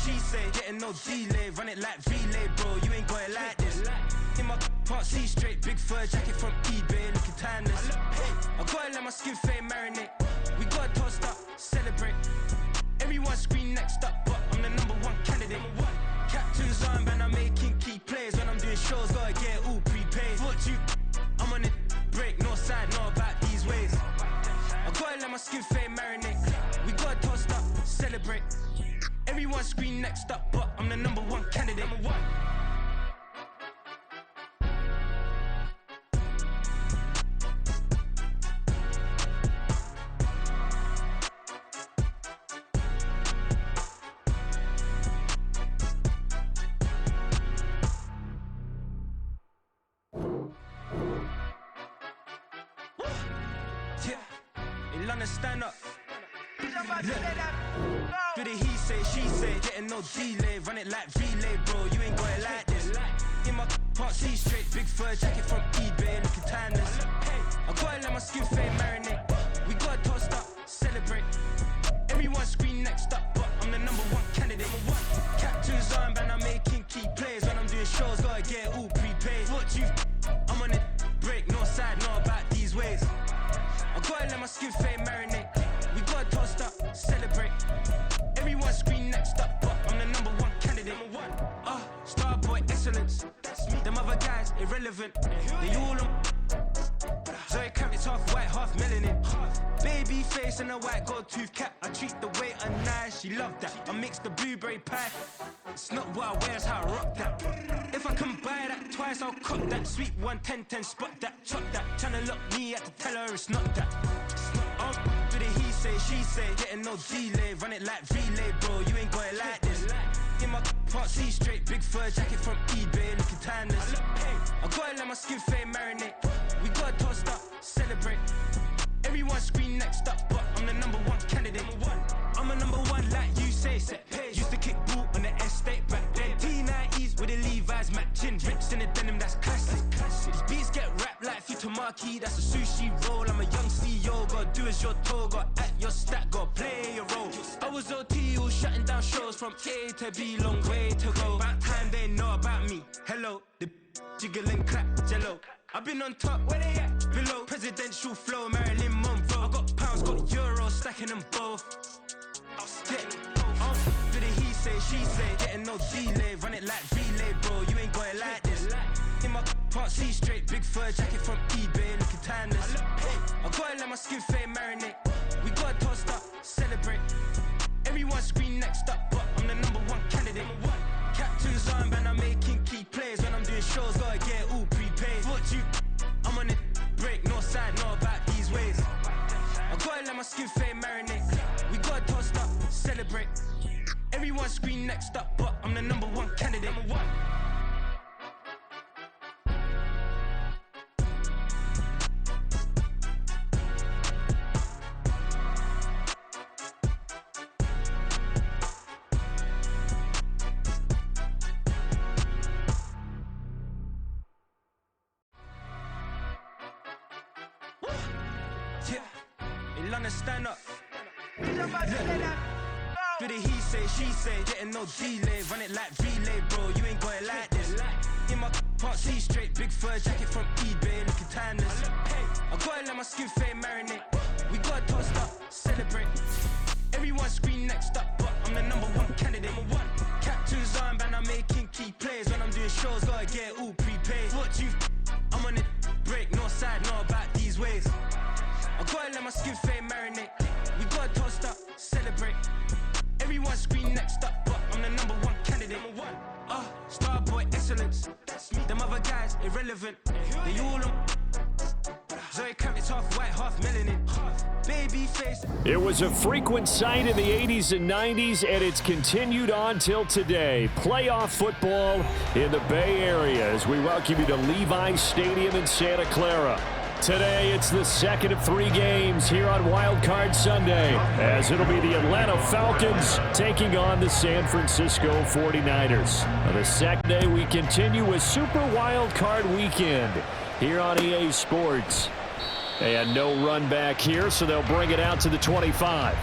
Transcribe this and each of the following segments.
she say, getting no delay. Run it like relay, bro, you ain't got it like this. In my can't see straight, big fur jacket from eBay, looking timeless. I gotta let my skin fade marinate. We gotta toast up, celebrate. Everyone scream next up, but I'm the #1 candidate. Captain's armband, I'm making key plays. When I'm doing shows, gotta get all prepaid. What you, I'm on it, break, no side, know about these ways. I gotta let my skin fade marinate. We gotta toast up, celebrate. Everyone scream next up, but I'm the #1 candidate. Stand up. Do the he say, she say, getting no delay. Run it like relay, bro, you ain't got it like this. In my can't see straight, big fur jacket from eBay, looking timeless. I gotta let my skin fade marinate. We gotta toast up, celebrate. Everyone scream next up, but I'm the #1 candidate. Captain's armband, I'm making key plays. When I'm doing shows, gotta get all prepaid. What you, I'm on it, break, no side, know about these ways. I gotta let my skin fade marinate. We gotta toast up, celebrate. Everyone scream next up, but I'm the #1 candidate. Starboy excellence. Them other guys irrelevant. They all on. Zoe Camp, it's half white, half melanin. Baby face and a white gold tooth cap. I treat the waiter nice, she love that. I mix the blueberry pie. It's not what I wear, it's how I rock that. If I can buy that twice, I'll cop that. Sweet 110, spot that, chop that. Tryna lock me at the tell her it's not that. Do the he say, she say, getting no delay. Run it like relay, bro, you ain't got it like this. In my can't see straight, big fur jacket from eBay, looking timeless. I gotta let my skin fade marinate. We gotta toast up, celebrate. Everyone scream next up, but I'm the #1 candidate. I'm a #1 like you say, set pace. Used to kick ball on the estate back then. T90s with the Levi's matching. Rips in the denim, that's classic. These beats get wrapped like Futamaki, that's a sushi roll. I'm a young CEO, gotta do as you're told. Gotta act your stat, gotta play your role. I was OT, all shutting down shows from A to B, long way to go. About time they know about me. Hello, the jiggle and clap, jello. I've been on top, where they at? Below, presidential flow, Marilyn Monroe. I got pounds, got euros, stacking them both. Do the he say, she say, getting no delay. Run it like relay, bro, you ain't got it like this. In my can't see straight, big fur jacket from eBay, looking timeless. I gotta let my skin fade marinate. We gotta toast up, celebrate. Everyone scream next up, but I'm the #1 candidate. Captain's armband, I'm making key plays. When I'm doing shows, gotta get all prepaid. What you, I'm on it, break, no side, know about these ways. I gotta let my skin fade marinate. We gotta toast up, celebrate. Everyone scream next up, but I'm the #1 candidate. Stand up. Do the he say, she say, getting no delay. Run it like relay, bro, you ain't got it like this. In my can't see straight, big fur jacket from eBay, looking timeless. I gotta let my skin fade marinate. We gotta toast up, celebrate. Everyone scream next up, but I'm the #1 candidate. Captain's armband, I'm making key plays. When I'm doing shows, gotta get all prepaid. What you, I'm on it, break, no side, know about these ways. I gotta let my skin fade marinate. We gotta toast up, celebrate. Everyone scream next up, but I'm the #1 candidate. Starboy excellence. Them other guys irrelevant. They all on. Zoe Camp, it's half white, half melanin. Baby face. It was a frequent sight in the 80s and 90s, and it's continued on till today. Playoff football in the Bay Area as we welcome you to Levi's Stadium in Santa Clara. Today, it's the second of 3 games here on Wild Card Sunday, as it'll be the Atlanta Falcons taking on the San Francisco 49ers. On the second day, we continue with Super Wild Card Weekend here on EA Sports. And no run back here, so they'll bring it out to the 25.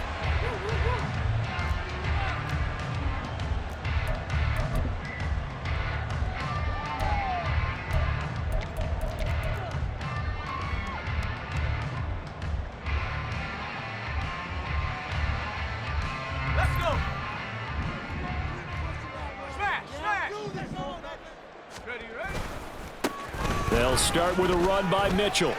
They'll start with a run by Mitchell.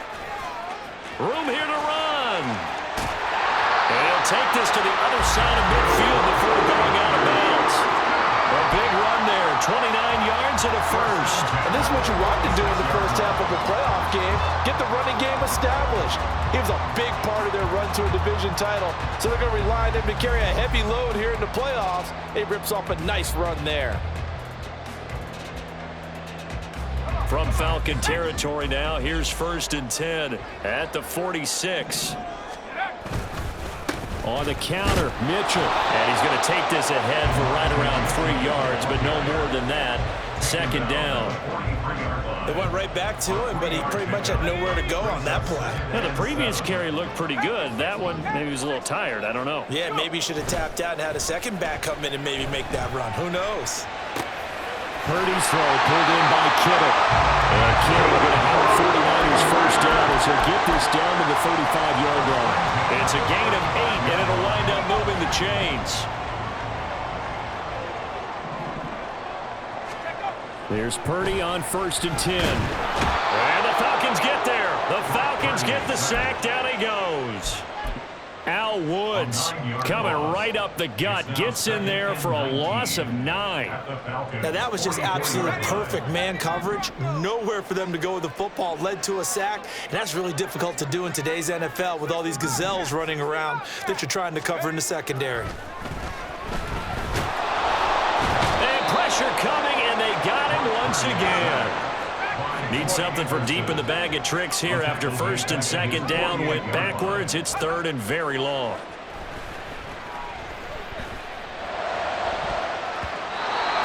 Room here to run. And he'll take this to the other side of midfield before going out of bounds. A big run there, 29 yards and a first. And this is what you want to do in the first half of a playoff game. Get the running game established. He was a big part of their run to a division title. So they're going to rely on him to carry a heavy load here in the playoffs. He rips off a nice run there. From Falcon territory now, here's 1st and 10 at the 46. On the counter, Mitchell. And he's going to take this ahead for right around 3 yards, but no more than that. 2nd down. They went right back to him, but he pretty much had nowhere to go on that play. Well, the previous carry looked pretty good. That one, maybe he was a little tired. I don't know. Yeah, maybe he should have tapped out and had a second back come in and maybe make that run. Who knows? Purdy's throw pulled in by Kittle. And Kittle going to have a 49ers first down as he'll get this down to the 35-yard line. It's a gain of 8, and it'll wind up moving the chains. There's Purdy on 1st and 10. And the Falcons get there. The Falcons get the sack. Down he goes. Al Woods coming right up the gut. Gets in there for a loss of 9. Now that was just absolute perfect man coverage. Nowhere for them to go with the football. Led to a sack. And that's really difficult to do in today's NFL with all these gazelles running around that you're trying to cover in the secondary. And pressure coming, and they got him once again. Need something from deep in the bag of tricks here after 1st and 2nd down. Went backwards. It's 3rd and very long.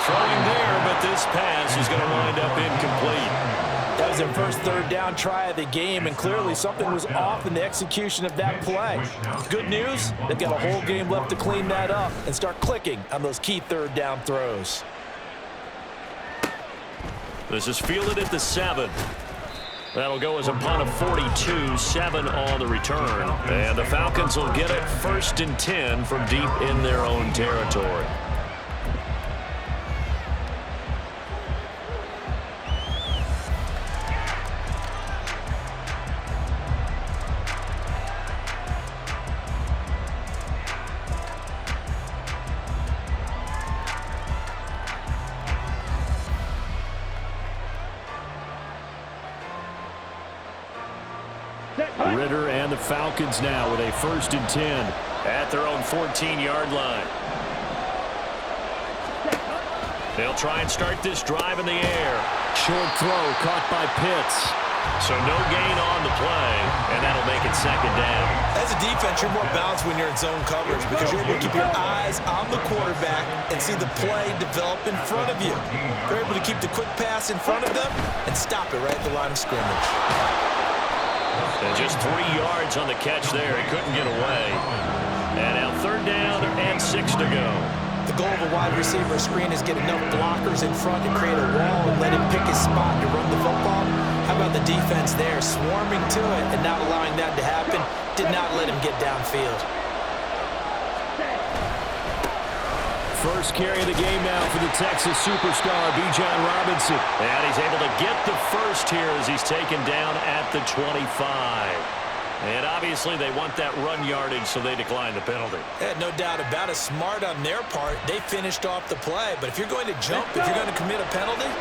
Throwing there, but this pass is going to wind up incomplete. That was their first 3rd down try of the game, and clearly something was off in the execution of that play. Good news, they've got a whole game left to clean that up and start clicking on those key 3rd down throws. This is fielded at the 7. That'll go as a punt of 42, 7 on the return. And the Falcons will get it 1st and 10 from deep in their own territory. Ritter and the Falcons now with a 1st and 10 at their own 14-yard line. They'll try and start this drive in the air. Short throw caught by Pitts. So no gain on the play, and that'll make it 2nd down. As a defense, you're more balanced when you're in zone coverage because you're able to keep your eyes on the quarterback and see the play develop in front of you. You're able to keep the quick pass in front of them and stop it right at the line of scrimmage. And just 3 yards on the catch there. He couldn't get away. And now 3rd down and 6 to go. The goal of a wide receiver screen is get enough blockers in front to create a wall and let him pick his spot to run the football. How about the defense there, swarming to it and not allowing that to happen? Did not let him get downfield. First carry of the game now for the Texas superstar, Bijan Robinson. And he's able to get the first here as he's taken down at the 25. And obviously they want that run yardage, so they decline the penalty. Yeah, no doubt about it. Smart on their part. They finished off the play. But if you're going to jump, if you're going to commit a penalty,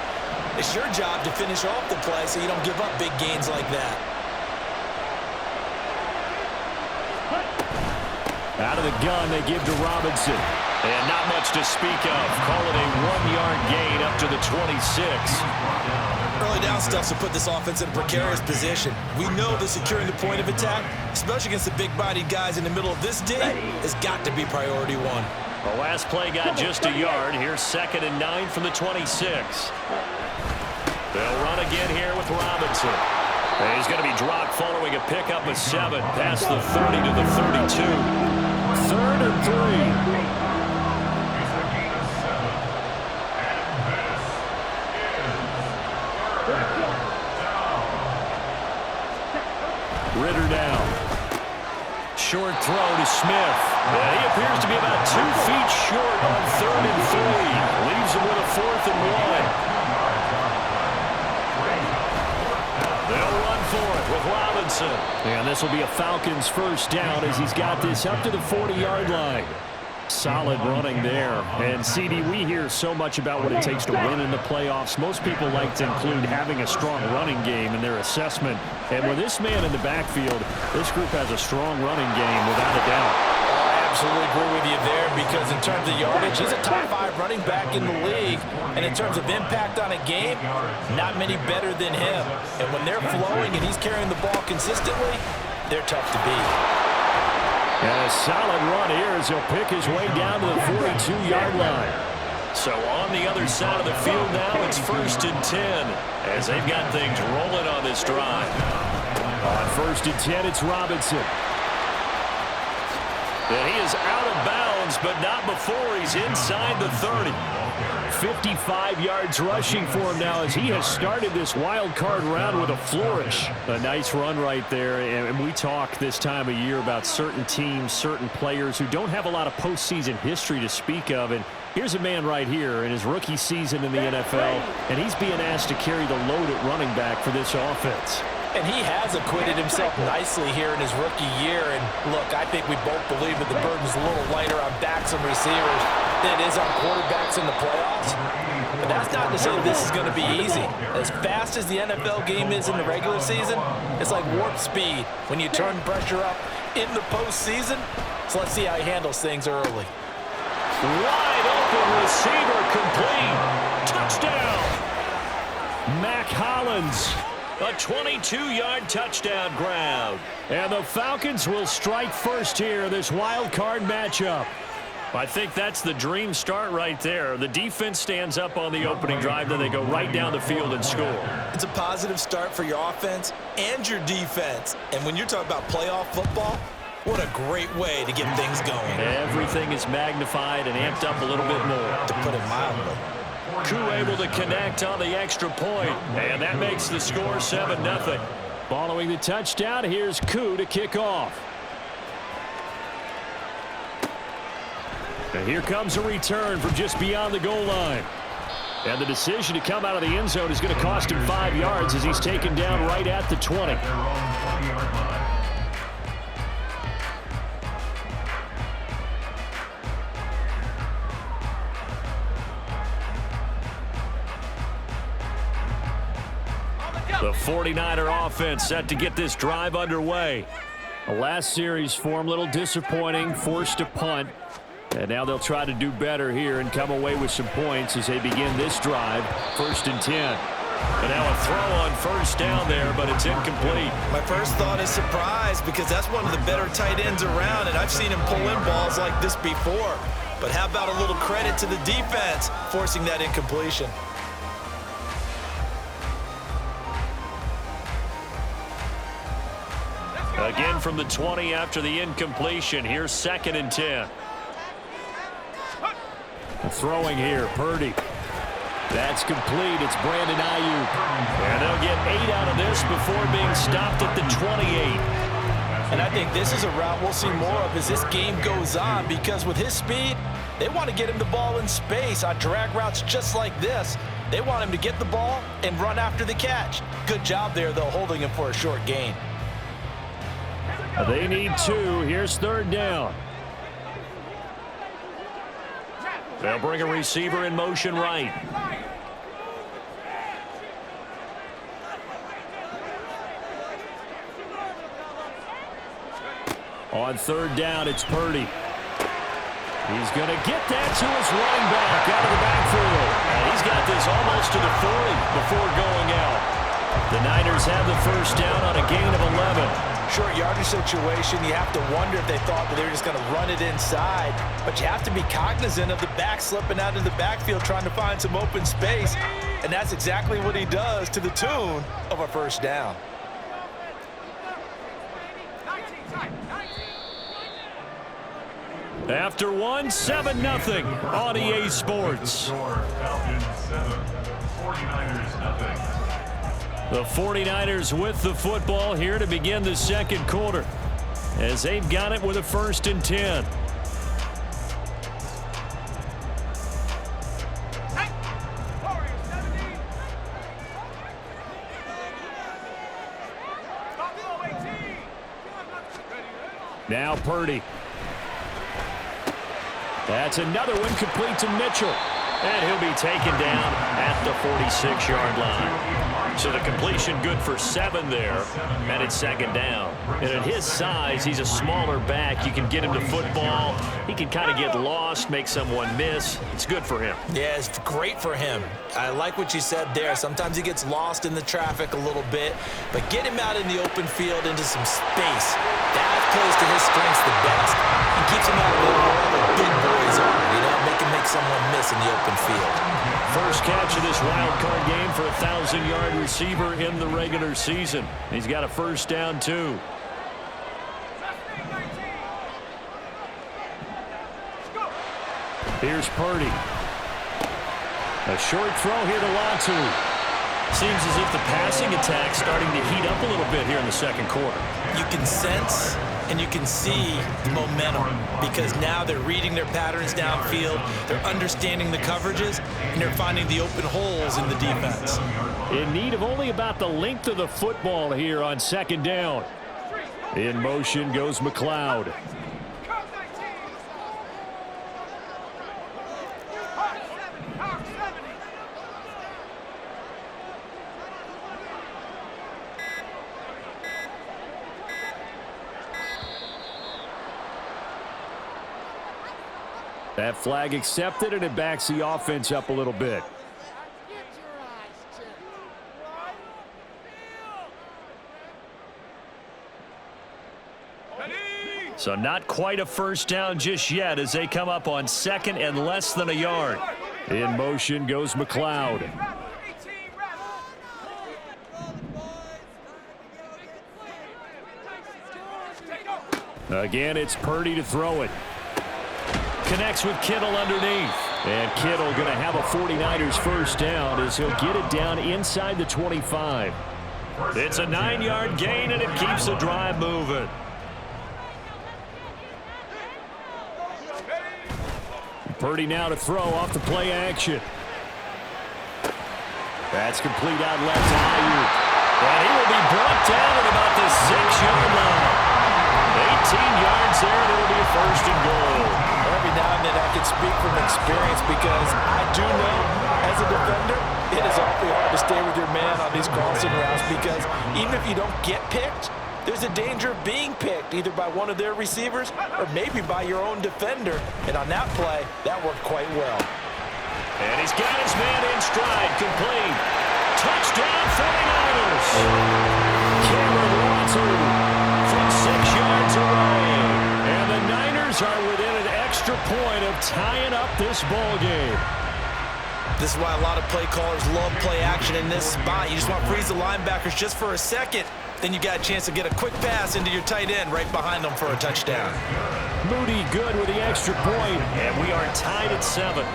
it's your job to finish off the play so you don't give up big gains like that. Out of the gun, they give to Robinson. And not much to speak of. Call it a 1-yard gain up to the 26. Early down stuff to put this offense in a precarious position. We know that securing the point of attack, especially against the big-bodied guys in the middle of this day, has got to be priority 1. The last play got just a yard. Here's 2nd and 9 from the 26. They'll run again here with Robinson. And he's going to be dropped following a pickup of 7 past the 30 to the 32. 3rd and 3. Ritter down. Short throw to Smith. And he appears to be about 2 feet short on 3rd and 3. Leaves him with a 4th and 1. Robinson. And this will be a Falcons first down as he's got this up to the 40-yard line. Solid running there. And, CD, we hear so much about what it takes to win in the playoffs. Most people like to include having a strong running game in their assessment. And with this man in the backfield, this group has a strong running game without a doubt. Absolutely agree with you there, because in terms of yardage, he's a top 5 running back in the league. And in terms of impact on a game, not many better than him. And when they're flowing and he's carrying the ball consistently, they're tough to beat. And a solid run here as he'll pick his way down to the 42-yard line. So on the other side of the field now, it's 1st and 10 as they've got things rolling on this drive. On 1st and 10, it's Robinson. And he is out of bounds, but not before he's inside the 30. 55 yards rushing for him now as he has started this wild card round with a flourish. A nice run right there, and we talk this time of year about certain teams, certain players who don't have a lot of postseason history to speak of, and here's a man right here in his rookie season in the NFL, and he's being asked to carry the load at running back for this offense. And he has acquitted himself nicely here in his rookie year. And look, I think we both believe that the burden's a little lighter on backs and receivers than it is on quarterbacks in the playoffs. But that's not to say that this is going to be easy. As fast as the NFL game is in the regular season, it's like warp speed when you turn pressure up in the postseason. So let's see how he handles things early. Wide open receiver, complete. Touchdown. Mac Hollins. A 22-yard touchdown grab. And the Falcons will strike first here, this wild card matchup. I think that's the dream start right there. The defense stands up on the opening drive, then they go right down the field and score. It's a positive start for your offense and your defense. And when you're talking about playoff football, what a great way to get things going. Everything is magnified and amped up a little bit more. To put it mildly. Koo able to connect on the extra point, and that makes the score 7-0. Following the touchdown, here's Koo to kick off. And here comes a return from just beyond the goal line. And the decision to come out of the end zone is going to cost him 5 yards as he's taken down right at the 20. The 49er offense set to get this drive underway. The last series for him, a little disappointing, forced a punt. And now they'll try to do better here and come away with some points as they begin this drive, 1st and 10. And now a throw on first down there, but it's incomplete. My first thought is surprise, because that's one of the better tight ends around, and I've seen him pull in balls like this before. But how about a little credit to the defense forcing that incompletion? Again from the 20 after the incompletion. Here's 2nd and 10. Throwing here, Purdy. That's complete. It's Brandon Ayuk. And they'll get 8 out of this before being stopped at the 28. And I think this is a route we'll see more of as this game goes on, because with his speed, they want to get him the ball in space on drag routes just like this. They want him to get the ball and run after the catch. Good job there, though, holding him for a short gain. They need 2. Here's 3rd down. They'll bring a receiver in motion right. On 3rd down, it's Purdy. He's going to get that to his running back out of the backfield. And he's got this almost to the 40 before going out. The Niners have the first down on a gain of 11. Short yardage situation, you have to wonder if they thought that they were just going to run it inside. But you have to be cognizant of the back slipping out of the backfield trying to find some open space. And that's exactly what he does, to the tune of a first down. After 7-0 on EA Sports. The 49ers with the football here to begin the second quarter, as they've got it with a 1st and 10. Now Purdy. That's another one complete to Mitchell. And he'll be taken down at the 46-yard line. So the completion good for 7 there, and it's second down. And at his size, he's a smaller back. You can get him to football. He can kind of get lost, make someone miss. It's good for him. Yeah, it's great for him. I like what you said there. Sometimes he gets lost in the traffic a little bit, but get him out in the open field into some space. That plays to his strengths the best. He keeps him out of where all the big boys are, you know, make someone miss in the open field. First catch of this wild card game for a 1,000-yard receiver in the regular season. He's got a first down, too. Here's Purdy. A short throw here to Latu. Seems as if the passing attack's starting to heat up a little bit here in the second quarter. You can sense and you can see the momentum because now they're reading their patterns downfield, they're understanding the coverages, and they're finding the open holes in the defense. In need of only about the length of the football here on second down. In motion goes McLeod. That flag accepted, and it backs the offense up a little bit. So not quite a first down just yet as they come up on second and less than a yard. In motion goes McLeod. Again, it's Purdy to throw it. Connects with Kittle underneath. And Kittle going to have a 49ers first down as he'll get it down inside the 25. It's a 9-yard gain, and it keeps the drive moving. Purdy now to throw off the play action. That's complete out left to Ayuk. And he will be brought down at about the 6-yard line. 18 yards there, and it'll be a first and goal. Every now and then I can speak from experience because I do know as a defender it is awfully hard to stay with your man on these crossing routes because even if you don't get picked, there's a danger of being picked either by one of their receivers or maybe by your own defender. And on that play, that worked quite well. And he's got his man in stride, complete. Touchdown 49ers. Cameron Watson From 6 yards away. And the Niners are within an extra point of tying up this ball game. This is why a lot of play callers love play action in this spot. You just want to freeze the linebackers just for a second. Then you got a chance to get a quick pass into your tight end right behind them for a touchdown. Moody good with the extra point. And we are tied at 7.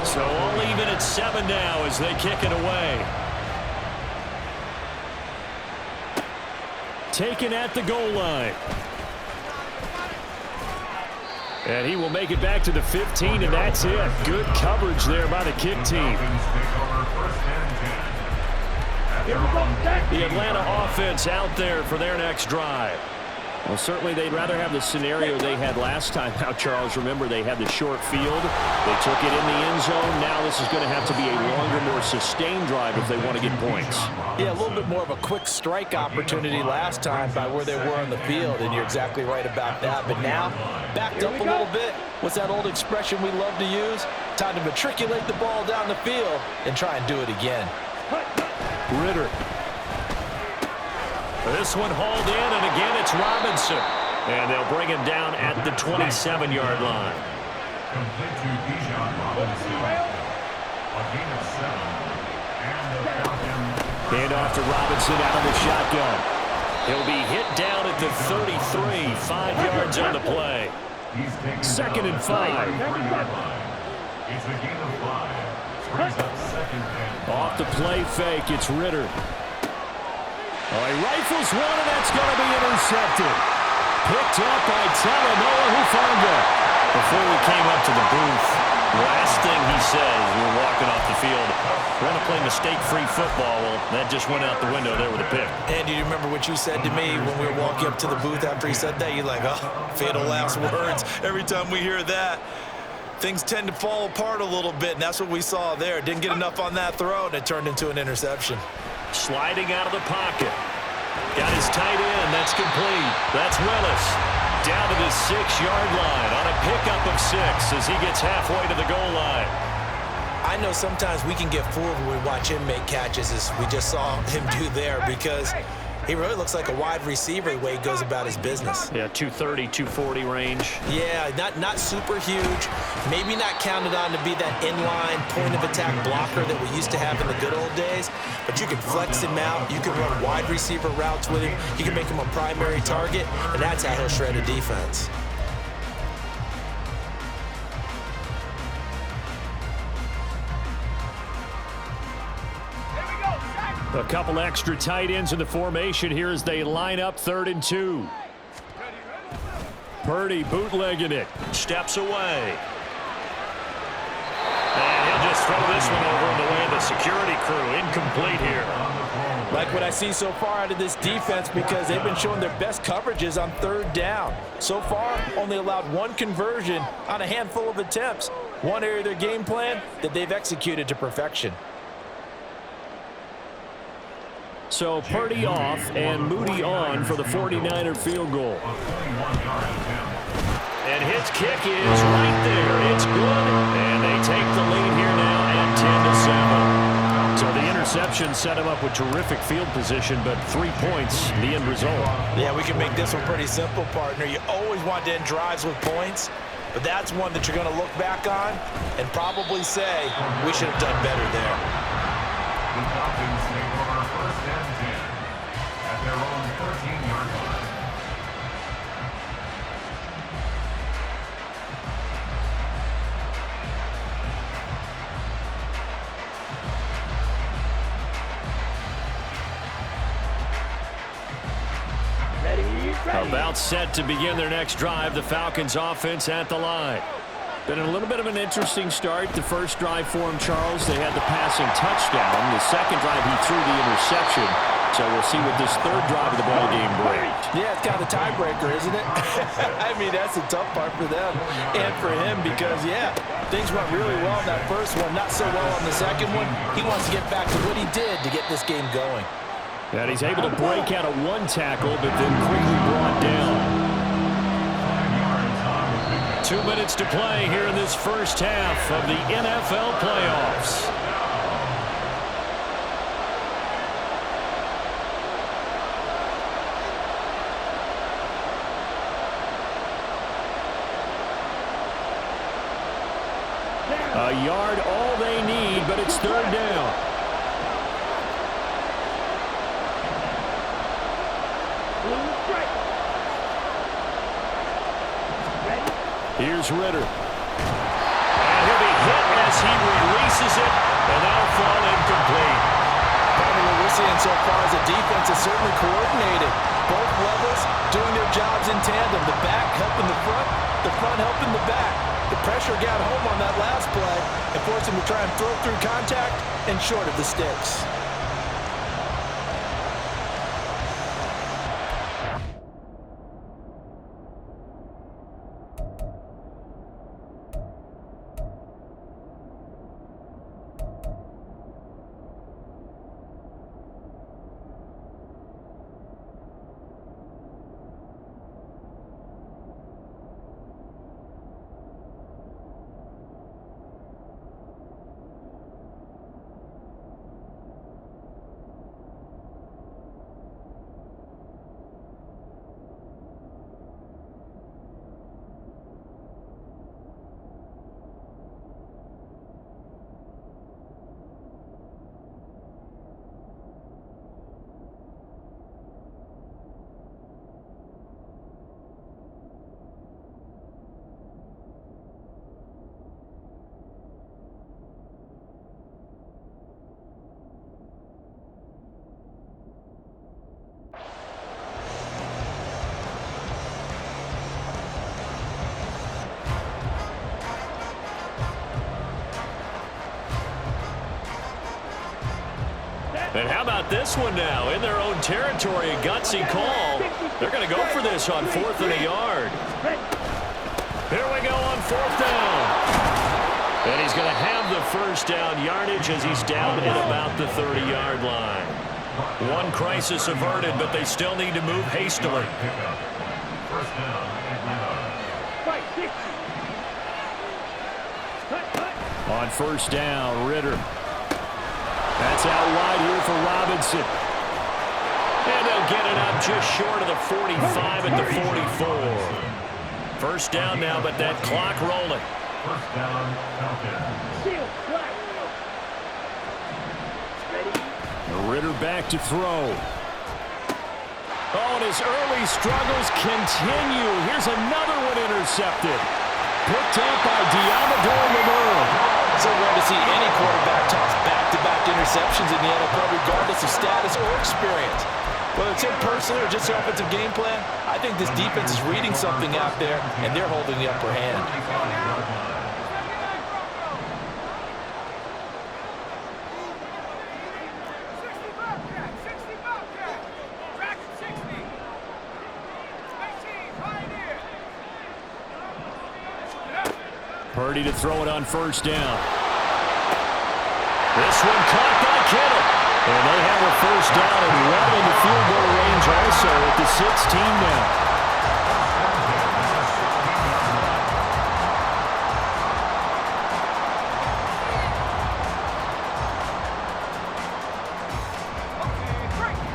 So all even at 7 now as they kick it away. Taken at the goal line. And he will make it back to the 15, and that's it. Good coverage there by the kick team. The Atlanta offense out there for their next drive. Well, certainly they'd rather have the scenario they had last time out, Charles. Remember, they had the short field. They took it in the end zone. Now this is going to have to be a longer, more sustained drive if they want to get points. Yeah, a little bit more of a quick strike opportunity last time by where they were on the field, and you're exactly right about that. But now, backed up a little bit. What's that old expression we love to use? Time to matriculate the ball down the field and try and do it again. Ritter. This one hauled in, and again it's Robinson. And they'll bring him down at the 27-yard line. Hand off to Robinson out of the shotgun. He'll be hit down at the 33, 5 yards on the play. 2nd and 5. Off the play fake, it's Ritter. Oh, he rifles one, and that's going to be intercepted. picked up by Talanoa, who found it. Before we came up to the booth, last thing he says, we're walking off the field, we want to play mistake-free football. Well, that just went out the window there with a pick. And do you remember what you said to me when we were walking up to the booth after he said that? You're like, oh, fatal last words. Every time we hear that, things tend to fall apart a little bit, and that's what we saw there. Didn't get enough on that throw, and it turned into an interception. Sliding out of the pocket. Got his tight end. That's complete. That's Willis. Down to the 6-yard line on a pickup of 6 as he gets halfway to the goal line. I know sometimes we can get fooled when we watch him make catches, as we just saw him do there, because he really looks like a wide receiver the way he goes about his business. Yeah, 230, 240 range. Yeah, not super huge. Maybe not counted on to be that inline point-of-attack blocker that we used to have in the good old days, but you can flex him out. You can run wide receiver routes with him. You can make him a primary target, and that's how he'll shred a defense. A couple extra tight ends in the formation here as they line up 3rd and 2. Purdy bootlegging it. Steps away. And he'll just throw this one over in the way of the security crew. Incomplete here. Like what I see so far out of this defense, because they've been showing their best coverages on 3rd down. So far, only allowed 1 conversion on a handful of attempts. One area of their game plan that they've executed to perfection. So Purdy off and Moody on for the 49er field goal. And his kick is right there. It's good. And they take the lead here now at 10-7. So the interception set him up with terrific field position, but 3 points, the end result. Yeah, we can make this one pretty simple, partner. You always want to end drives with points, but that's one that you're going to look back on and probably say, we should have done better there. About set to begin their next drive, the Falcons offense at the line. Been a little bit of an interesting start. The first drive for him, Charles, they had the passing touchdown. The second drive, he threw the interception. So we'll see what this third drive of the ball game brings. Yeah, it's kind of a tiebreaker, isn't it? I mean, that's the tough part for them and for him because, yeah, things went really well in that first one, not so well on the second one. He wants to get back to what he did to get this game going. And he's able to break out of 1 tackle, but then quickly brought down. 2 minutes to play here in this first half of the NFL playoffs. A yard, all they need, but it's 3rd down. Here's Ritter. And he'll be hit as he releases it, and that'll fall incomplete. Probably what we're seeing so far is the defense is certainly coordinated. Both levels doing their jobs in tandem. The back helping the front helping the back. The pressure got home on that last play and forced him to try and throw through contact and short of the sticks. And how about this one now? In their own territory, a gutsy call. They're going to go for this on 4th and a yard. Here we go on 4th down. And he's going to have the first down yardage as he's down at about the 30-yard line. One crisis averted, but they still need to move hastily. On 1st down, Ritter. That's out wide here for Robinson. And they'll get it up just short of the 45 at the 44. 1st down now, but that clock rolling. 1st down, Ritter back to throw. Oh, and his early struggles continue. Here's another one intercepted. Picked up by Diamador Lemur. So rare to see any quarterback toss back-to-back interceptions in the NFL, regardless of status or experience. Whether it's him personally or just their offensive game plan, I think this defense is reading something out there, and they're holding the upper hand. Purdy to throw it on 1st down. This one caught by Kittle. And they have a 1st down and right in the field goal range also at the 16 now.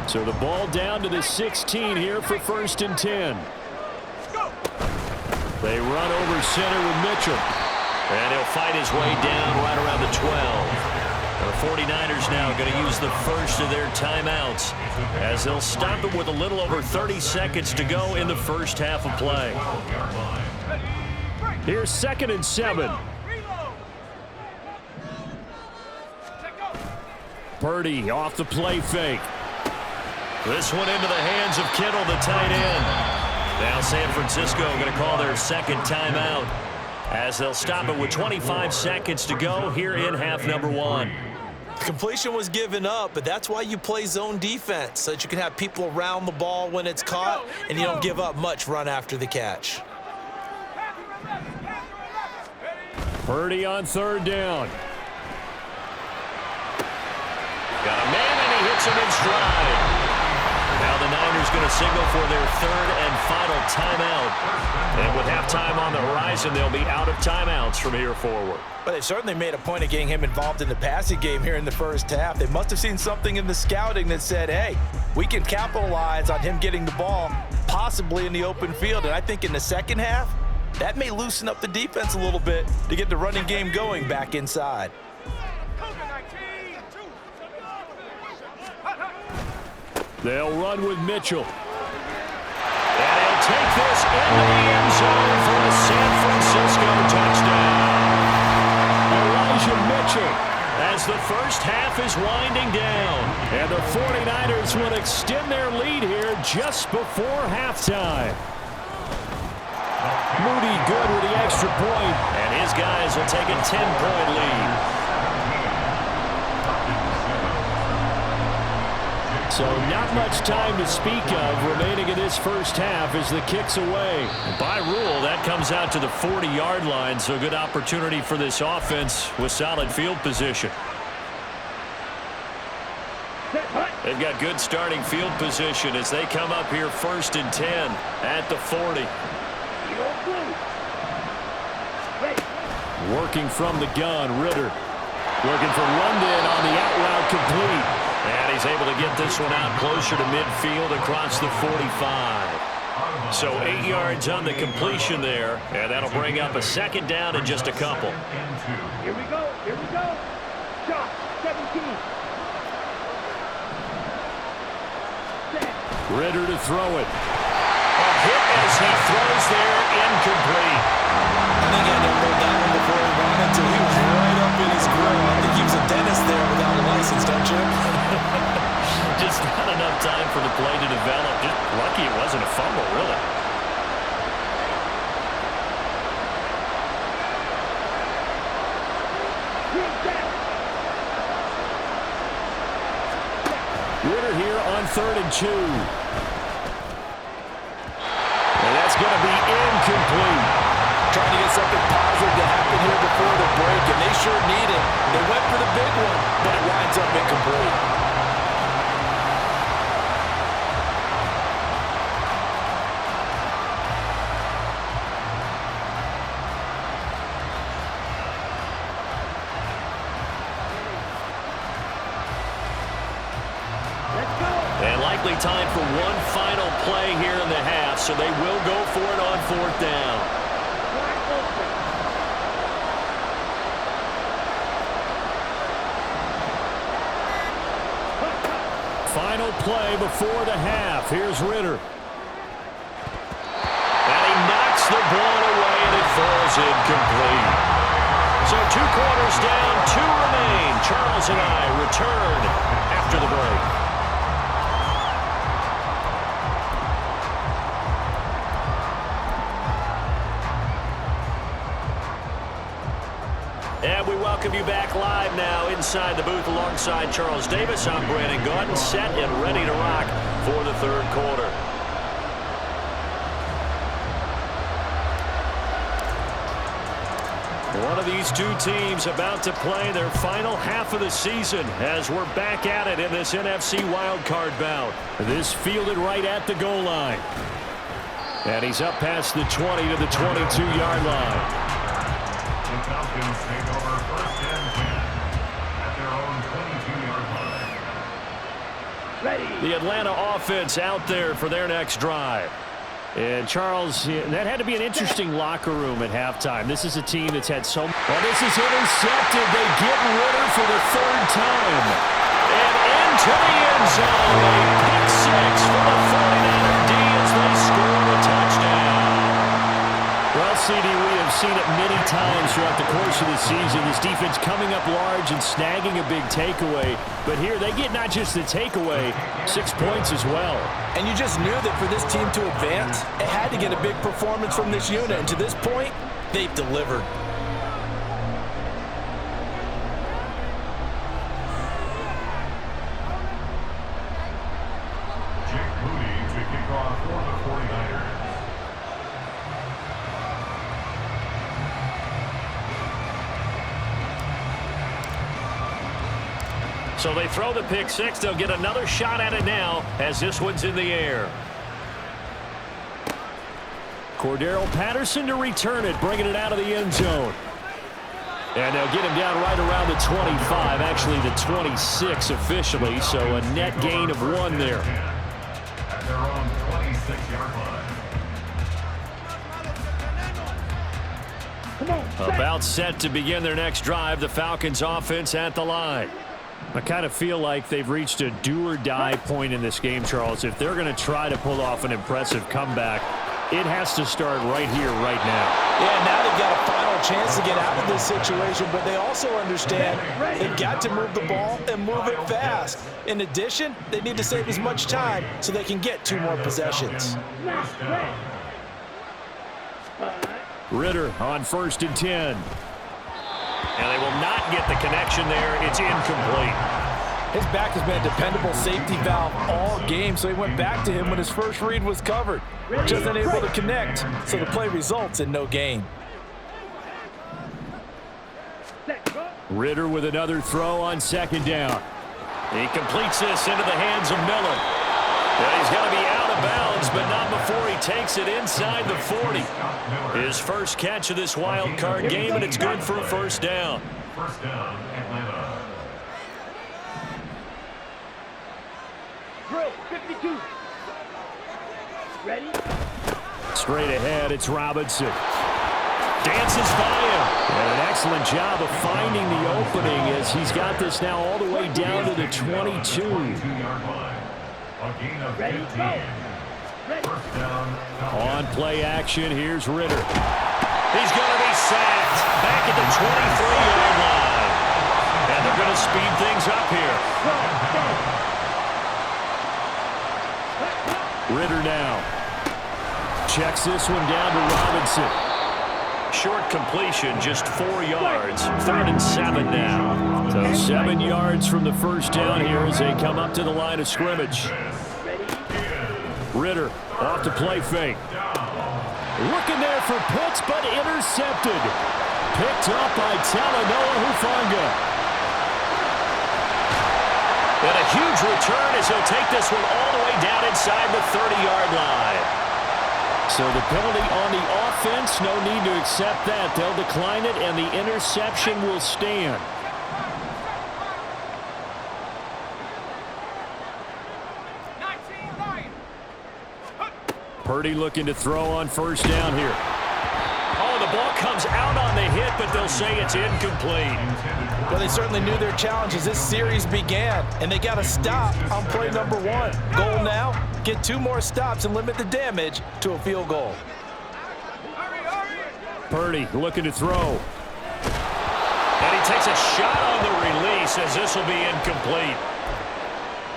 So the ball down to the 16 here for 1st and 10. They run over center with Mitchell. And he'll fight his way down right around the 12. The 49ers now going to use the first of their timeouts as they'll stop it with a little over 30 seconds to go in the first half of play. Here's 2nd and 7. Purdy off the play fake. This one into the hands of Kittle, the tight end. Now San Francisco going to call their 2nd timeout as they'll stop it with 25 seconds to go here in half number 1. Completion was given up, but that's why you play zone defense, so that you can have people around the ball when it's caught, and you don't give up much run after the catch. Purdy on 3rd down. Got a man, and he hits him in stride. Now the Niners going to signal for their 3rd and final timeout. And with halftime on the horizon, they'll be out of timeouts from here forward. But they certainly made a point of getting him involved in the passing game here in the first half. They must have seen something in the scouting that said, hey, we can capitalize on him getting the ball, possibly in the open field. And I think in the second half, that may loosen up the defense a little bit to get the running game going back inside. They'll run with Mitchell. And he'll take this into the end zone for a San Francisco touchdown. Elijah Mitchell. As the first half is winding down. And the 49ers will extend their lead here just before halftime. Moody good with the extra point. And his guys will take a 10-point lead. So not much time to speak of remaining in this first half as the kick's away. By rule, that comes out to the 40-yard line, so good opportunity for this offense with solid field position. They've got good starting field position as they come up here 1st and 10 at the 40. Working from the gun, Ritter. Looking for London on the out route complete. And he's able to get this one out closer to midfield across the 45. So 8 yards on the completion there, and that'll bring up a 2nd down in just a couple. Here we go. Shot, 17. Ritter to throw it. A hit as he throws there, incomplete. I think I never heard that one before he ran until he was right up in his grill. I think he was a dentist there without a license, don't you? Just not enough time for the play to develop. Just lucky it wasn't a fumble, really. Ritter here on 3rd and 2. And that's going to be incomplete. Trying to get something positive to happen here before the break, and they sure need it. They went for the big one, but it winds up incomplete. And likely time for one final play here in the half, so they will go for it on 4th down. Final play before the half. Here's Ritter. And he knocks the ball away, and it falls incomplete. So 2 quarters down, 2 remain. Charles and I return after the break. And we welcome you back live now inside the booth alongside Charles Davis. I'm Brandon Gaudin, set and ready to rock for the 3rd quarter. One of these two teams about to play their final half of the season as we're back at it in this NFC wildcard bout. This fielded right at the goal line. And he's up past the 20 to the 22-yard line. The Falcons take over 1st and 10 at their own 22-yard line. The Atlanta offense out there for their next drive. And Charles, that had to be an interesting locker room at halftime. This is a team that's had so much. Well, this is intercepted. They get Ritter for the 3rd time. And into the end zone. A pick 6 for the 49er D as they score a touchdown. Well, CD, we have seen it many times throughout the course of the season. This defense coming up large and snagging a big takeaway. But here they get not just the takeaway, 6 points as well. And you just knew that for this team to advance, it had to get a big performance from this unit. And to this point, they've delivered. Jake Moody to kick off for the 49ers. So they throw the pick 6. They'll get another shot at it now as this one's in the air. Cordero Patterson to return it, bringing it out of the end zone. And they'll get him down right around the 25, actually the 26 officially, so a net gain of 1 there. At their own 26-yard line. About set to begin their next drive, the Falcons offense at the line. I kind of feel like they've reached a do-or-die point in this game, Charles. If they're going to try to pull off an impressive comeback, it has to start right here, right now. Yeah, now they've got a final chance to get out of this situation, but they also understand they've got to move the ball and move it fast. In addition, they need to save as much time so they can get 2 more possessions. Ritter on 1st and 10. And they will not get the connection there. It's incomplete. His back has been a dependable safety valve all game, so he went back to him when his first read was covered. Just unable to connect, so the play results in no gain. Ritter with another throw on 2nd down. He completes this into the hands of Miller. And he's going to be out of bounds, but not before he takes it inside the 40. His first catch of this wild card game, and it's good for a 1st down. 1st down, Atlanta. Drill, 52. Ready? Straight ahead, it's Robinson. Dances by him. And an excellent job of finding the opening as he's got this now all the way down to the 22. 22-yard line. A gain of 15. 1st down. On play action, here's Ritter. He's going to be sacked back at the 23-yard line. And they're going to speed things up here. Ritter now checks this one down to Robinson. Short completion, just 4 yards. 3rd and 7 now. So 7 yards from the first down here as they come up to the line of scrimmage. Ritter off the play fake. Looking there for Pitts, but intercepted. Picked up by Talanoa Hufanga. And a huge return as he'll take this one all the way down inside the 30-yard line. So the penalty on the offense, no need to accept that. They'll decline it, and the interception will stand. Purdy looking to throw on first down here. Oh, the ball comes out on the hit, but they'll say it's incomplete. Well, they certainly knew their challenge as this series began, and they got to stop on play number 1. Goal now, get 2 more stops and limit the damage to a field goal. Purdy looking to throw. And he takes a shot on the release as this will be incomplete.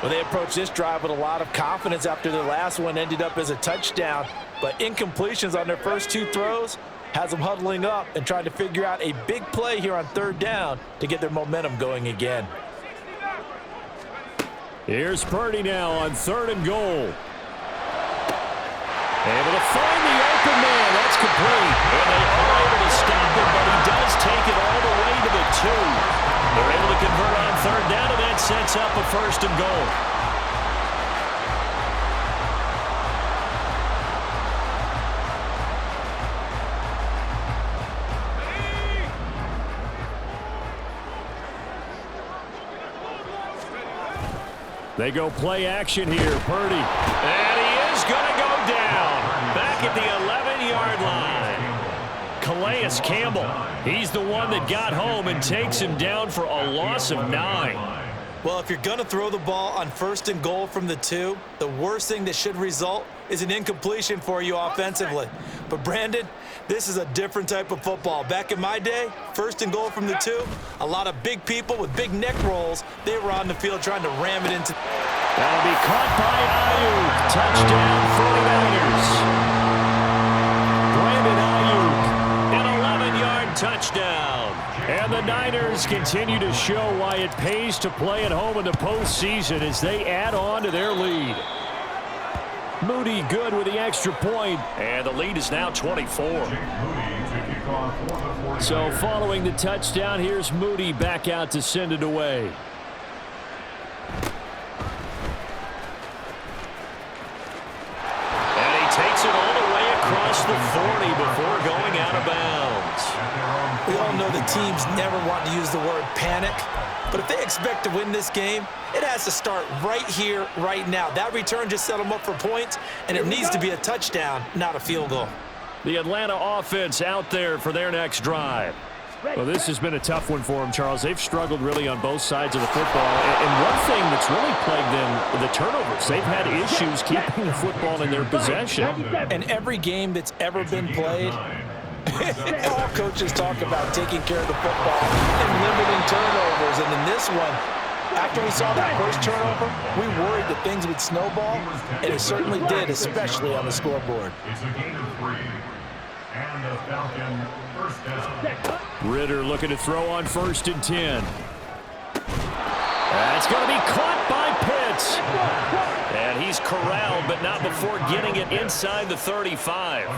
Well, they approached this drive with a lot of confidence after their last one ended up as a touchdown, but incompletions on their first 2 throws has them huddling up and trying to figure out a big play here on 3rd down to get their momentum going again. Here's Purdy now on 3rd and goal. Able to find the open man. That's complete. And they are able to stop him, but he does take it all the way to the 2. They're able to convert on 3rd down, and that sets up a 1st and goal. They go play action here. Purdy. And he is going to go down. Back at the 11-yard line. Calais Campbell. He's the one that got home and takes him down for a loss of 9. Well, if you're going to throw the ball on 1st and goal from the 2, the worst thing that should result is an incompletion for you offensively. But, Brandon, this is a different type of football. Back in my day, 1st and goal from the 2, a lot of big people with big neck rolls, they were on the field trying to ram it into. That'll be caught by Ayuk. Touchdown 49ers. Brandon Ayuk. An 11-yard touchdown. And the Niners continue to show why it pays to play at home in the postseason as they add on to their lead. Moody good with the extra point. And the lead is now 24. So following the touchdown, here's Moody back out to send it away. And he takes it all the way across the 40 before going out of bounds. We all know the teams never want to use the word panic, but if they expect to win this game, it has to start right here, right now. That return just set them up for points, and it needs to be a touchdown, not a field goal. The Atlanta offense out there for their next drive. Well, this has been a tough one for them, Charles. They've struggled really on both sides of the football. And one thing that's really plagued them, the turnovers. They've had issues keeping the football in their possession. And every game that's ever been played, all coaches talk about taking care of the football and limiting turnovers. And in this one, after we saw that first turnover, we worried that things would snowball, and it certainly did, especially on the scoreboard. It's a gain of 3. And the Falcon first down. Ritter looking to throw on 1st and 10. That's going to be caught by Pitts. And he's corralled, but not before getting it inside the 35.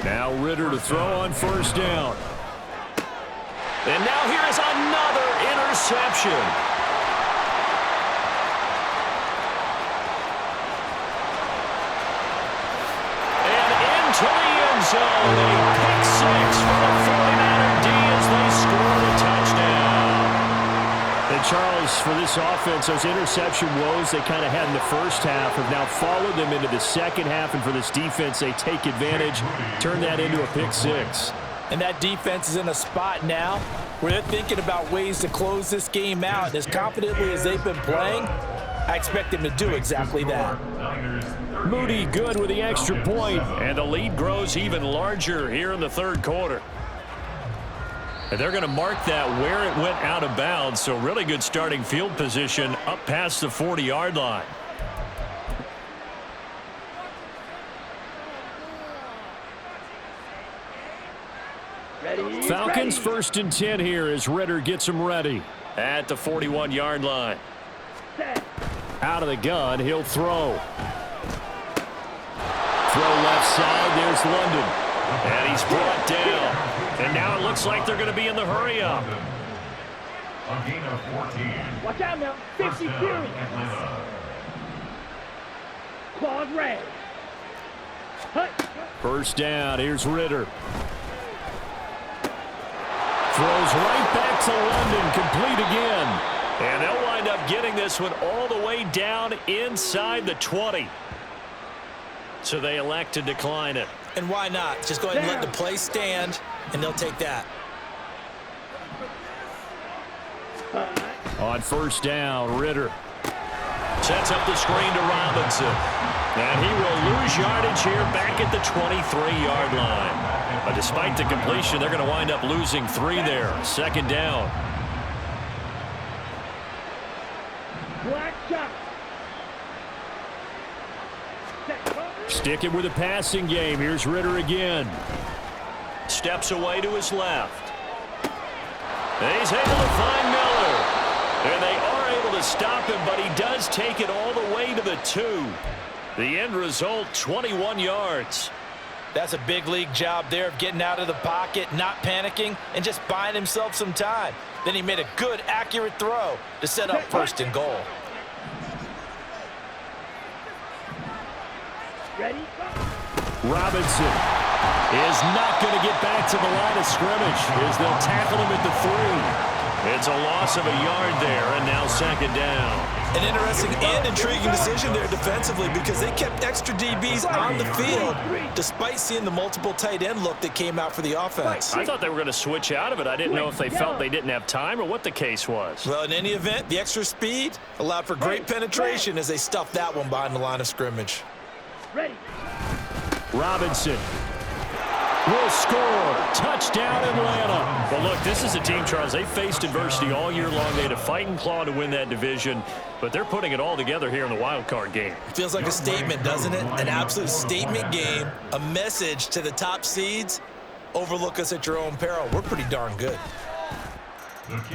Now Ritter to throw on 1st down. And now here is another interception. And into the end zone. A pick 6 for the 49er D as they score a touchdown. And Charles, for this offense, those interception woes they kind of had in the first half have now followed them into the second half. And for this defense, they take advantage, turn that into a pick 6. And that defense is in a spot now where they're thinking about ways to close this game out. And as confidently as they've been playing, I expect them to do exactly that. Moody good with the extra point. And the lead grows even larger here in the third quarter. And they're going to mark that where it went out of bounds. So really good starting field position up past the 40-yard line. Falcons 1st and 10 here as Ritter gets them ready. At the 41-yard line. Out of the gun, he'll throw. Throw left side, there's London. And he's brought down. And now it looks like they're going to be in the hurry-up. A gain of 14. Watch out now. 50 series. Claws red. First down, here's Ritter. Throws right back to London, complete again. And they'll wind up getting this one all the way down inside the 20. So they elect to decline it. And why not? Just go ahead and let the play stand, and they'll take that. On first down, Ritter. Sets up the screen to Robinson. And he will lose yardage here back at the 23-yard line. But despite the completion, they're going to wind up losing 3 there. Second down. Black shot. Sticking with the passing game. Here's Ritter again. Steps away to his left. And he's able to find Miller. And they are able to stop him, but he does take it all the way to the 2. The end result, 21 yards. That's a big league job there of getting out of the pocket, not panicking, and just buying himself some time. Then he made a good, accurate throw to set up 1st and goal. Ready? Robinson is not going to get back to the line of scrimmage as they'll tackle him at the 3. It's a loss of a yard there, and now second down. An interesting and intriguing decision there defensively because they kept extra DBs on the field despite seeing the multiple tight end look that came out for the offense. I thought they were going to switch out of it. I didn't know if they felt they didn't have time or what the case was. Well, in any event, the extra speed allowed for great penetration as they stuffed that one behind the line of scrimmage. Ready. Robinson will score. Touchdown, Atlanta. Well, look, this is a team, Charles. They faced adversity all year long. They had to fight and claw to win that division, but they're putting it all together here in the wild card game. Feels like a statement, doesn't it? An absolute statement game, a message to the top seeds. Overlook us at your own peril. We're pretty darn good.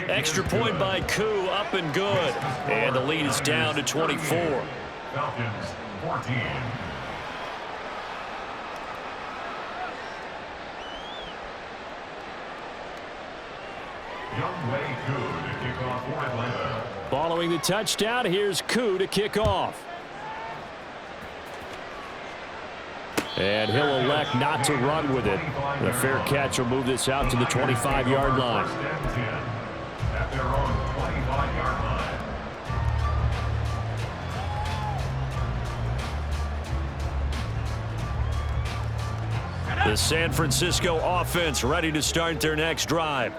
Extra point by Koo, up and good. And the lead is down to 24. Falcons 14. Following the touchdown, here's Koo to kick off. And he'll elect not to run with it. The fair catch will move this out to the 25-yard line. At their own 25-yard line. The San Francisco offense ready to start their next drive.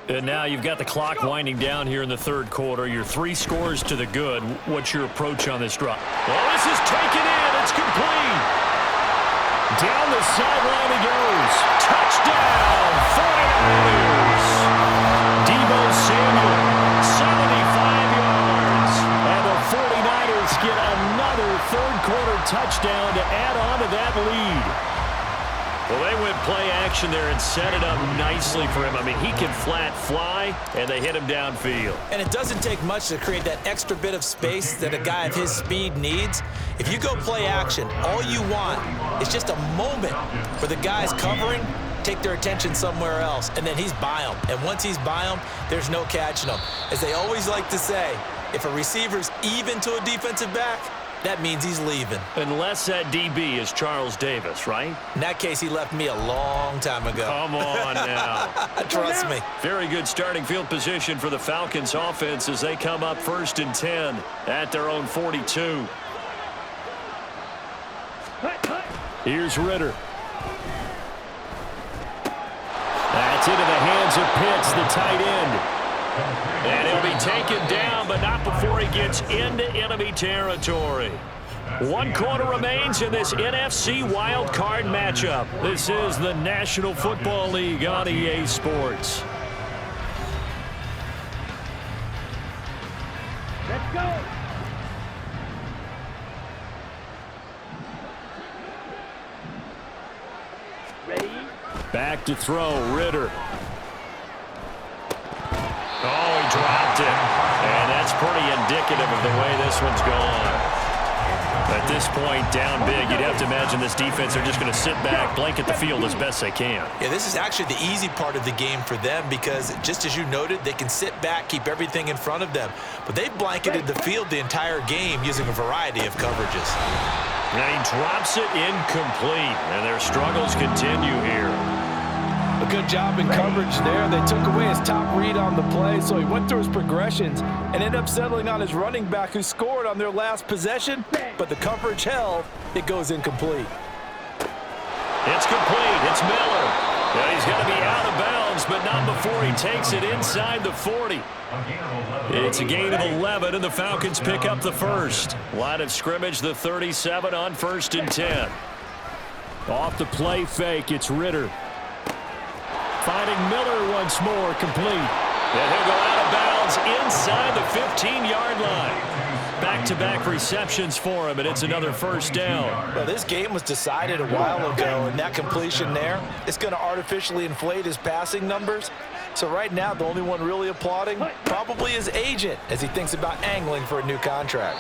And now you've got the clock winding down here in the 3rd quarter. Your 3 scores to the good. What's your approach on this drive? Well, this is taken in. It's complete. Down the sideline he goes. Touchdown, 49ers. Deebo Samuel, 75 yards. And the 49ers get another 3rd quarter touchdown to add on to that lead. Well, they went play action there and set it up nicely for him. I mean, he can flat fly, and they hit him downfield. And it doesn't take much to create that extra bit of space that a guy of his speed needs. If you go play action, all you want is just a moment where the guy's covering, take their attention somewhere else, and then he's by him. And once he's by him, there's no catching him. As they always like to say, if a receiver's even to a defensive back, that means he's leaving. Unless that DB is Charles Davis, right? In that case, he left me a long time ago. Come on now. Trust me. Very good starting field position for the Falcons offense as they come up 1st and 10 at their own 42. Here's Ritter. That's into the hands of Pitts, the tight end. And he'll be taken down, but not before he gets into enemy territory. 1 quarter remains in this NFC wild card matchup. This is the National Football League on EA Sports. Let's go. Ready? Back to throw, Ritter. pretty indicative of the way this one's gone. At this point, down big, you'd have to imagine this defense are just going to sit back, blanket the field as best they can. Yeah, this is actually the easy part of the game for them because, just as you noted, they can sit back, keep everything in front of them. But they've blanketed the field the entire game using a variety of coverages. And he drops it incomplete, and their struggles continue here. A good job in coverage there. They took away his top read on the play, so he went through his progressions and ended up settling on his running back who scored on their last possession, but the coverage held. It goes incomplete. It's complete. It's Miller. Yeah, he's going to be out of bounds, but not before he takes it inside the 40. It's a gain of 11, and the Falcons pick up the first. Line of scrimmage, the 37 on 1st and 10. Off the play fake, it's Ritter. Finding Miller once more, complete. And he'll go out of bounds inside the 15-yard line. Back-to-back receptions for him, and it's another first down. Well, this game was decided a while ago, and that completion there is going to artificially inflate his passing numbers. So right now, the only one really applauding probably his agent as he thinks about angling for a new contract.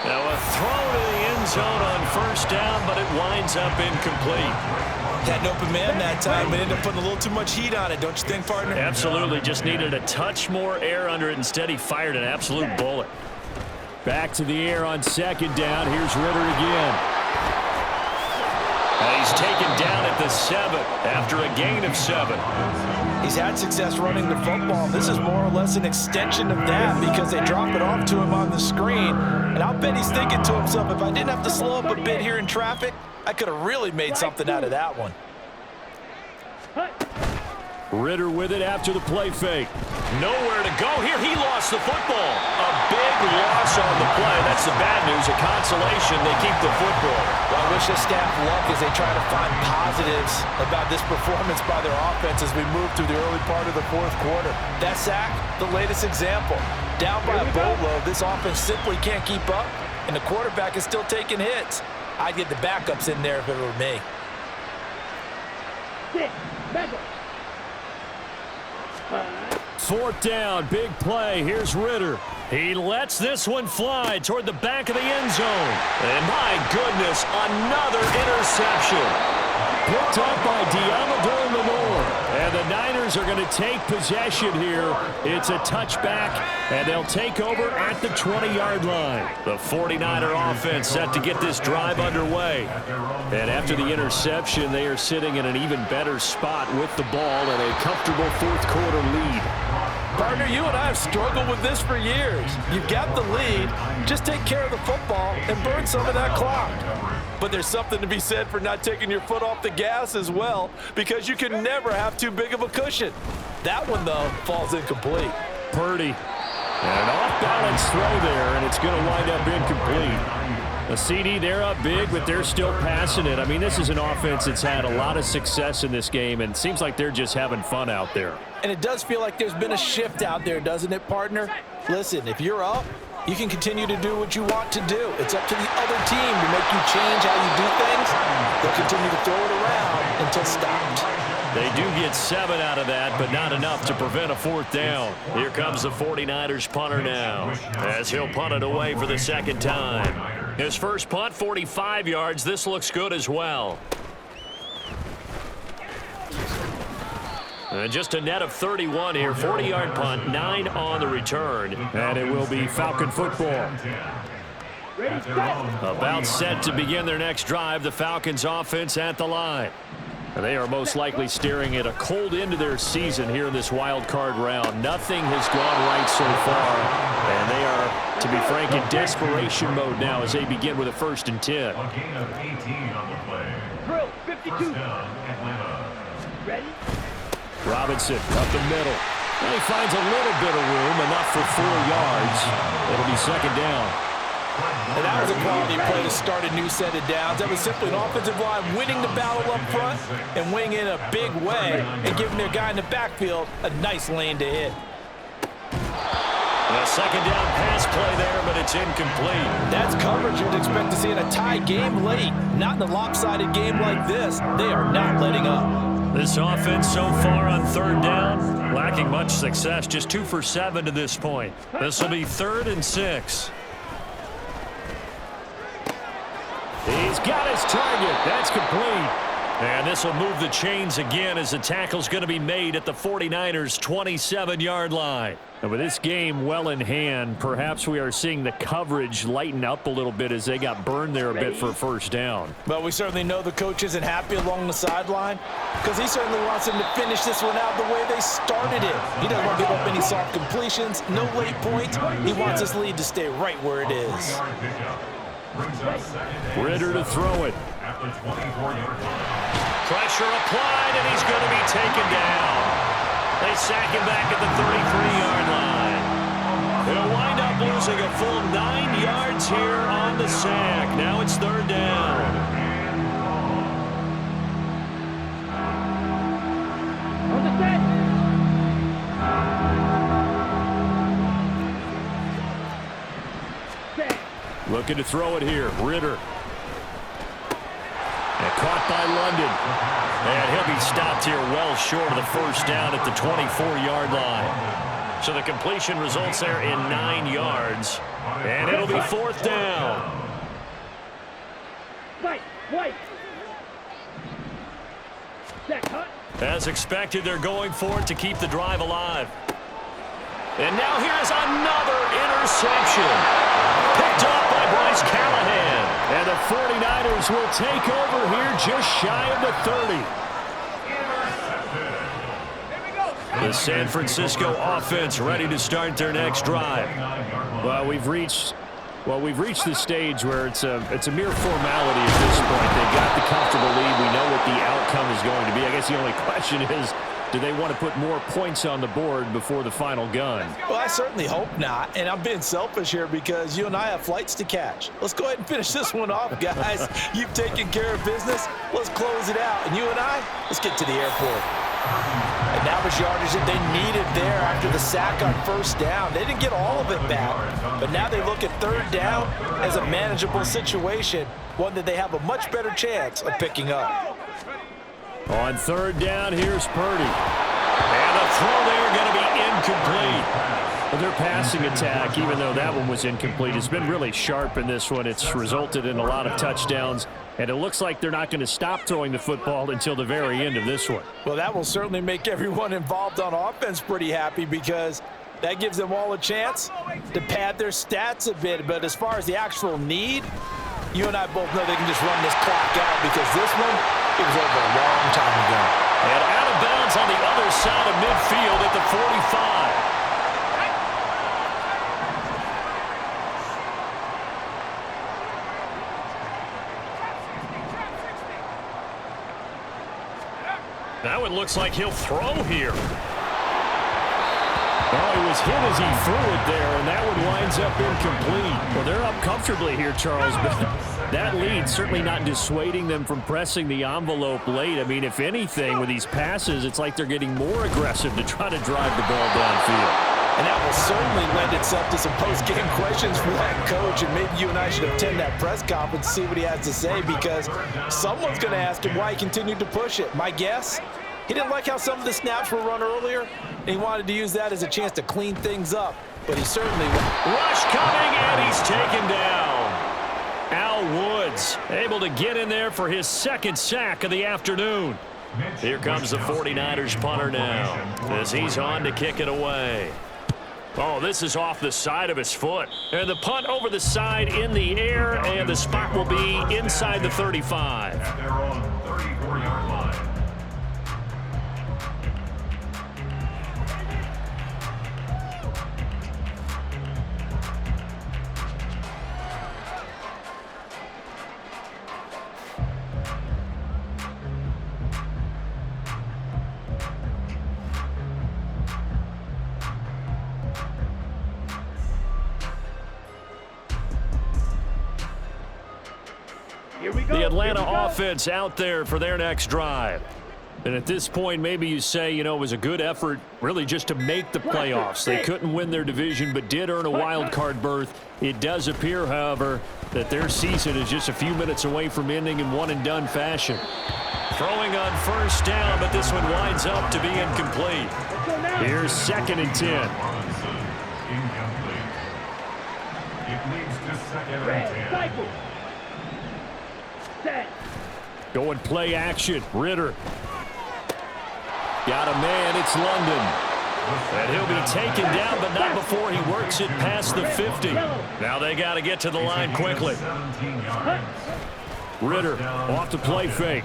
Now a throw to the end zone on 1st down, but it winds up incomplete. Had an open man that time, but ended up putting a little too much heat on it, don't you think, partner? Absolutely. Just needed a touch more air under it. Instead, he fired an absolute bullet. Back to the air on 2nd down. Here's Ritter again. And he's taken down at the 7 after a gain of 7. He's had success running the football. This is more or less an extension of that because they drop it off to him on the screen. And I'll bet he's thinking to himself, if I didn't have to slow up a bit here in traffic, I could have really made something out of that one. Ritter with it after the play fake. Nowhere to go here. He lost the football. A big loss on the play. That's the bad news. A consolation. They keep the football. Well, I wish the staff luck as they try to find positives about this performance by their offense as we move through the early part of the 4th quarter. That sack, the latest example. Down by a boatload, this offense simply can't keep up, and the quarterback is still taking hits. I'd get the backups in there if it were me. 4th down, big play. Here's Ritter. He lets this one fly toward the back of the end zone. And my goodness, another interception. Picked up by Diamador Lenore. And the Niners are going to take possession here. It's a touchback, and they'll take over at the 20-yard line. The 49er offense set to get this drive underway. And after the interception, they are sitting in an even better spot with the ball and a comfortable 4th quarter lead. Partner, you and I have struggled with this for years. You've got the lead. Just take care of the football and burn some of that clock. But there's something to be said for not taking your foot off the gas as well, because you can never have too big of a cushion. That one, though, falls incomplete. Purdy. An off-balance throw there, and it's going to wind up incomplete. The CD, they're up big, but they're still passing it. I mean, this is an offense that's had a lot of success in this game, and it seems like they're just having fun out there. And it does feel like there's been a shift out there, doesn't it, partner? Listen, if you're up, you can continue to do what you want to do. It's up to the other team to make you change how you do things. They'll continue to throw it around until stopped. They do get 7 out of that, but not enough to prevent a 4th down. Here comes the 49ers punter now, as he'll punt it away for the 2nd time. His first punt, 45 yards. This looks good as well. Just a net of 31 here. 40-yard punt, 9 on the return. And it will be Falcon football. About set to begin their next drive. The Falcons offense at the line. They are most likely staring at a cold end to their season here in this wild card round. Nothing has gone right so far. And they are, to be frank, in desperation mode now as they begin with a 1st and 10. A gain of 18 on the play. Drill 52. Ready? Robinson up the middle. Well, he finds a little bit of room, enough for 4 yards. It'll be 2nd down. And that was a quality play to start a new set of downs. That was simply an offensive line winning the battle up front and winning in a big way and giving their guy in the backfield a nice lane to hit. A 2nd down pass play there, but it's incomplete. That's coverage you'd expect to see in a tie game late. Not in a lopsided game like this. They are not letting up. This offense so far on third down, lacking much success, just 2 for 7 to this point. This will be 3rd and 6. He's got his target. That's complete. And this will move the chains again as the tackle's going to be made at the 49ers' 27-yard line. And with this game well in hand, perhaps we are seeing the coverage lighten up a little bit as they got burned there a bit for a first down. But we certainly know the coach isn't happy along the sideline because he certainly wants them to finish this one out the way they started it. He doesn't want to give up any soft completions, no late points. He wants his lead to stay right where it is. Ritter to throw it. Pressure applied, and he's going to be taken down. They sack him back at the 33-yard line. They'll wind up losing a full 9 yards here on the sack. Now it's 3rd down. On the set. Looking to throw it here. Ritter. And caught by London. And he'll be stopped here well short of the first down at the 24-yard line. So the completion results there in 9 yards. And it'll be 4th down. White. Set, cut. As expected, they're going for it to keep the drive alive. And now here's another interception. Picked up by Bryce Callahan. And the 49ers will take over here just shy of the 30. The San Francisco offense ready to start their next drive. Well, we've reached the stage where it's a mere formality at this point. They've got the comfortable lead. We know what the outcome is going to be. I guess the only question is, do they want to put more points on the board before the final gun? Well, I certainly hope not. And I'm being selfish here because you and I have flights to catch. Let's go ahead and finish this one off, guys. You've taken care of business. Let's close it out. And you and I, let's get to the airport. And now the yardage that they needed there after the sack on first down. They didn't get all of it back. But now they look at 3rd down as a manageable situation, one that they have a much better chance of picking up. On 3rd down, here's Purdy. And a throw there going to be incomplete. Well, their passing attack, even though that one was incomplete, has been really sharp in this one. It's resulted in a lot of touchdowns, and it looks like they're not going to stop throwing the football until the very end of this one. Well, that will certainly make everyone involved on offense pretty happy because that gives them all a chance to pad their stats a bit. But as far as the actual need, you and I both know they can just run this clock out because this one, it was over a long time ago. And out of bounds on the other side of midfield at the 45. Now it looks like he'll throw here. Well, he was hit as he threw it there, and that one winds up incomplete. Well, they're up comfortably here, Charles, but that lead certainly not dissuading them from pressing the envelope late. I mean, if anything, with these passes, it's like they're getting more aggressive to try to drive the ball downfield. And that will certainly lend itself to some post-game questions for that coach, and maybe you and I should attend that press conference and see what he has to say because someone's going to ask him why he continued to push it. My guess, he didn't like how some of the snaps were run earlier, and he wanted to use that as a chance to clean things up, but he certainly rush coming, and he's taken down. Al Woods able to get in there for his 2nd sack of the afternoon. Here comes the 49ers punter now as he's on to kick it away. Oh, this is off the side of his foot. And the punt over the side in the air, and the spot will be inside the 35. At their own 34-yard line. The Atlanta offense out there for their next drive. And at this point, maybe you say, you know, it was a good effort really just to make the playoffs. They couldn't win their division but did earn a wild card berth. It does appear, however, that their season is just a few minutes away from ending in one-and-done fashion. Throwing on first down, but this one winds up to be incomplete. Here's 2nd and 10. Incomplete. It leads to 2nd and 10. Cycle. Set. Going play action. Ritter. Got a man. It's London. And he'll be taken down, but not before he works it past the 50. Now they got to get to the line quickly. 17 yards. Ritter off the play fake.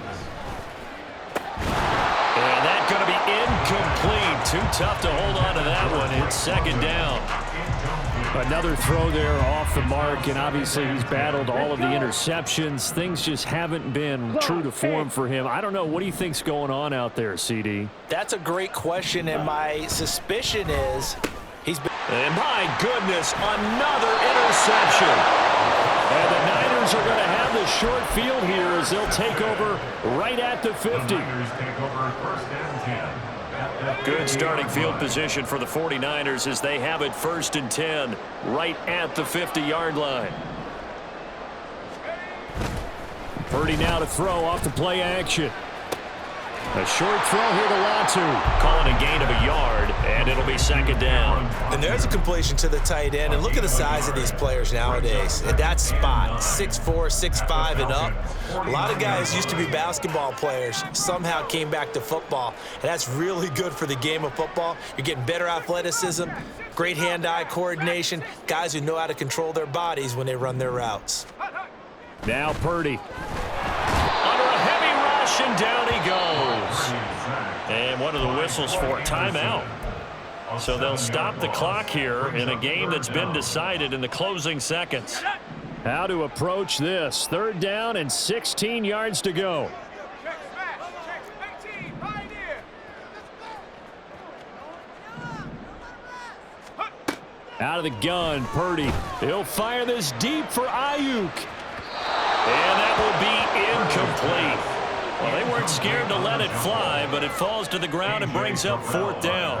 And that's going to be incomplete. Too tough to hold on to that one. It's 2nd down. Another throw there off the mark, and obviously he's battled all of the interceptions. Things just haven't been true to form for him. I don't know. What do you think's going on out there, CD? That's a great question, and my suspicion is he's been... And my goodness, another interception. And the Niners are going to have the short field here as they'll take over right at the 50. Niners take over 1st and 10. Good starting field position for the 49ers as they have it 1st and 10 right at the 50-yard line. Purdy now to throw off the play action. A short throw here to Latu. Calling a gain of a yard, and it'll be 2nd down. And there's a completion to the tight end. And look at the size of these players nowadays. At that spot, 6'4", 6'5", and up. A lot of guys used to be basketball players, somehow came back to football. And that's really good for the game of football. You're getting better athleticism, great hand-eye coordination, guys who know how to control their bodies when they run their routes. Now Purdy. Under a heavy rush, and down he goes. And one of the whistles for timeout. So they'll stop the clock here in a game that's been decided in the closing seconds. How to approach this. 3rd down and 16 yards to go. Out of the gun, Purdy. He'll fire this deep for Ayuk. And that will be incomplete. Well, they weren't scared to let it fly, but it falls to the ground and brings up 4th down.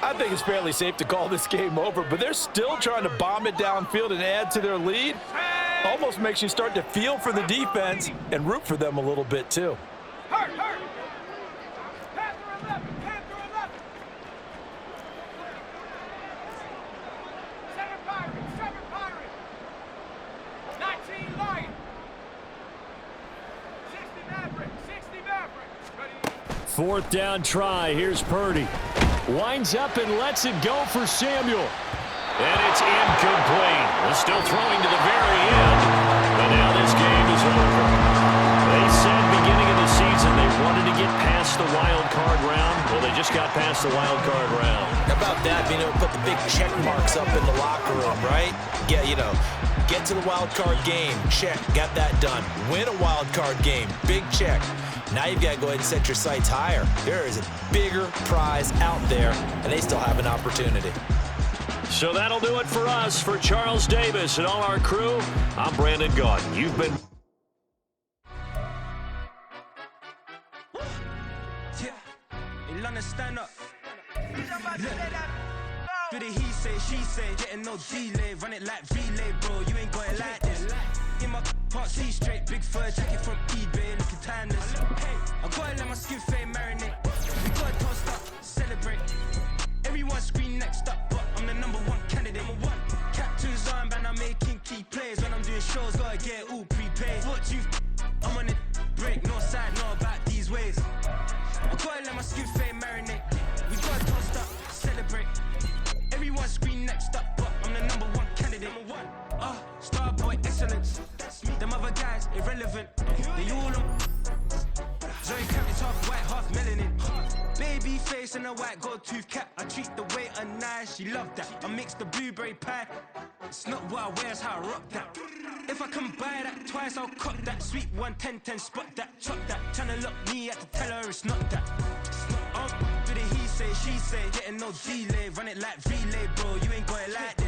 I think it's fairly safe to call this game over, but they're still trying to bomb it downfield and add to their lead. Almost makes you start to feel for the defense and root for them a little bit, too. Fourth down try. Here's Purdy. Winds up and lets it go for Samuel. And it's incomplete. They're still throwing to the very end. But now this game is over. They said beginning of the season they wanted to get past the wild card round. Well, they just got past the wild card round. How about that, being able to put the big check marks up in the locker room, right? Get to the wild card game, check, got that done. Win a wild card game, big check. Now you've got to go ahead and set your sights higher. There is a bigger prize out there, and they still have an opportunity. So that'll do it for us. For Charles Davis and all our crew, I'm Brandon Gaudin. You've been... In London, stand up. Do the he say, she say, getting no delay. Run it like relay, bro. You ain't got it like this. In my can't see straight, big fur jacket from eBay, looking timeless. Hey, I gotta let my skin fade marinate. We gotta toast up, celebrate. Everyone scream next up, but I'm the #1 candidate. Captain's armband, I'm making key plays. When I'm doing shows, gotta get it all prepaid. What you I'm on it, break, no side, no about these ways. I gotta let my skin fade marinate. We gotta toast up, celebrate. Everyone scream next up, but I'm the #1 candidate. Starboy excellence. Them other guys irrelevant. They all on. Zoe Kravitz half white, half melanin. Baby face and a white gold tooth cap. I treat the waiter nice, she love that. I mix the blueberry pie. It's not what I wear, it's how I rock that. If I can buy that twice, I'll cop that. Sweet 110, spot that, chop that. Tryna lock me at the teller, it's not that. Do the he say, she say, getting no delay. Run it like relay, bro. You ain't got it like this.